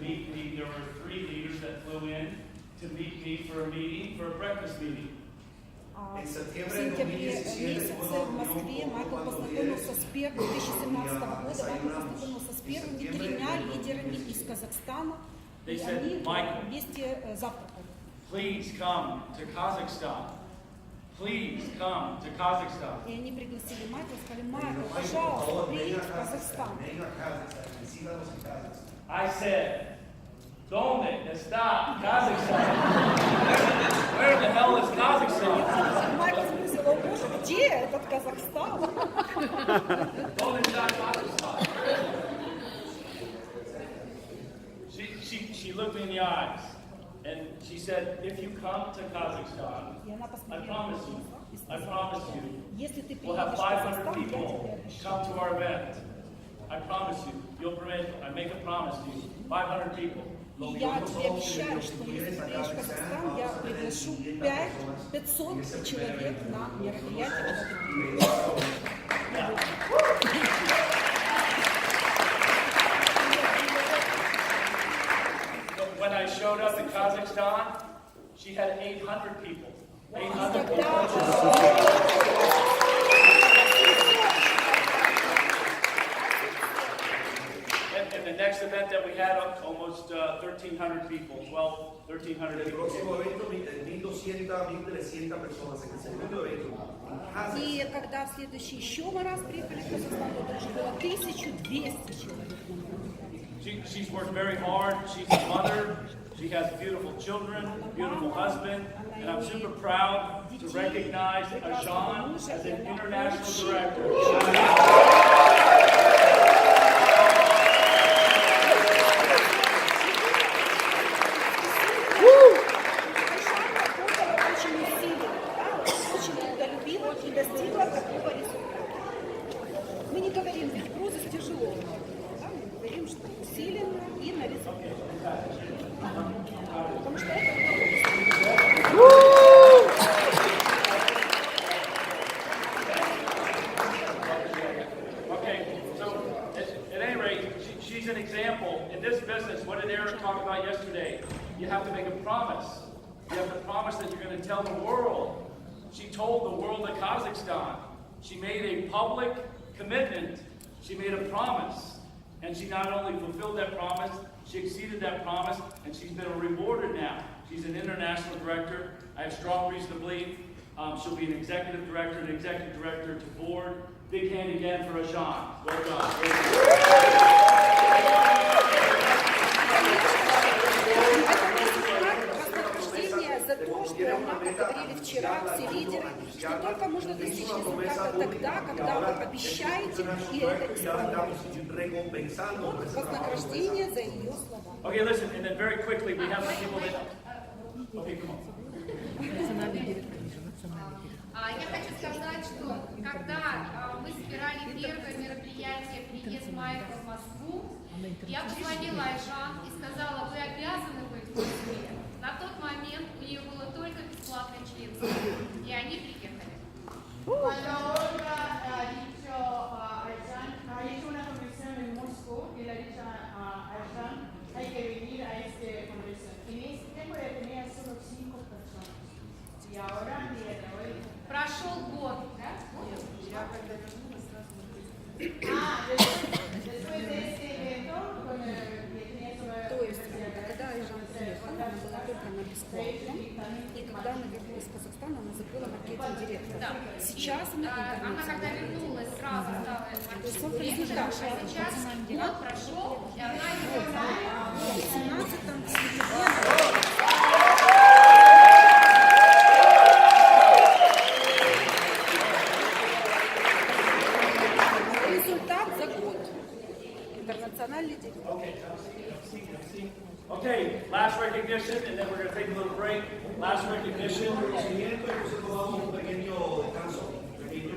meet me. There were 3 leaders that flew in to meet me for a meeting, for a breakfast meeting. В сентябре месяце в Москве Майкл познакомился с первым, 2017 года, Майкл познакомился с первыми 3 лидерами из Казахстана, и они вместе завтракали. Please come to Kazakhstan. Please come to Kazakhstan. И они пригласили Майкла и сказали: Майкл, пожалуйста, приедь в Казахстан. I said, ¿Dónde está Kazakhstan? Where the hell is Kazakhstan? Майкл спросил: о боже, где этот Казахстан? ¿Dónde está Kazakhstan? She looked me in the eyes and she said, if you come to Kazakhstan, I promise you, we'll have 500 people come to our event. I promise you, I make a promise to you, 500 people. И я тебе обещаю, что если ты приедешь в Казахстан, я приглашу 500 человек на мероприятие. When I showed up in Kazakhstan, she had 800 people. 800 people. And the next event that we had, almost 1,300 people, 1,300 people. И когда в следующий еще раз приехали в Казахстан, то уже было 1200 человек. She's worked very hard. She's a mother. She has beautiful children, beautiful husband, and I'm super proud to recognize Ajan as an international director. Мы не говорим, ведь трудность тяжело. Мы говорим, что усиленно и на результат. Потому что это Okay, so at any rate, she's an example. In this business, what did Eric talk about yesterday? You have to make a promise. You have to promise that you're going to tell the world. She told the world of Kazakhstan. She made a public commitment. She made a promise. And she not only fulfilled that promise, she exceeded that promise, and she's been rewarded now. She's an international director. I have strong reason to believe she'll be an executive director to board. Big hand again for Ajan. Well done. за то, что нам говорили вчера все лидеры, что только можно достичь результата тогда, когда вы обещаете и это исполняете. Вот вознаграждение за ее слова. Okay, listen, and then very quickly we have some people that... Okay, come on. Я хочу сказать, что когда мы собирали первое мероприятие «Приезд Майкла в Москву», я позвонила Айжан и сказала: вы обязаны быть в Москве. На тот момент у нее было только бесплатное членство, и они приехали. Cuando Olga ha dicho a Ayjan, ha hecho una convención en Moscú y le ha dicho a Ayjan, hay que venir a esta convención. En ese tiempo ya tenía solo 5 personas. Y ahora, día de hoy... Прошел год, да? Después de este evento, con el que tenía solo... То есть, когда Айжан приехала, она была только на бесплатном, и когда она вернулась в Казахстан, она закрыла маркетинг-директора. Да. Сейчас Она когда вернулась, сразу стала результат. а сейчас год прошел, и она его... 17 результат за год. Интернациональный день. Okay, last recognition, and then we're going to take a little break. Last recognition.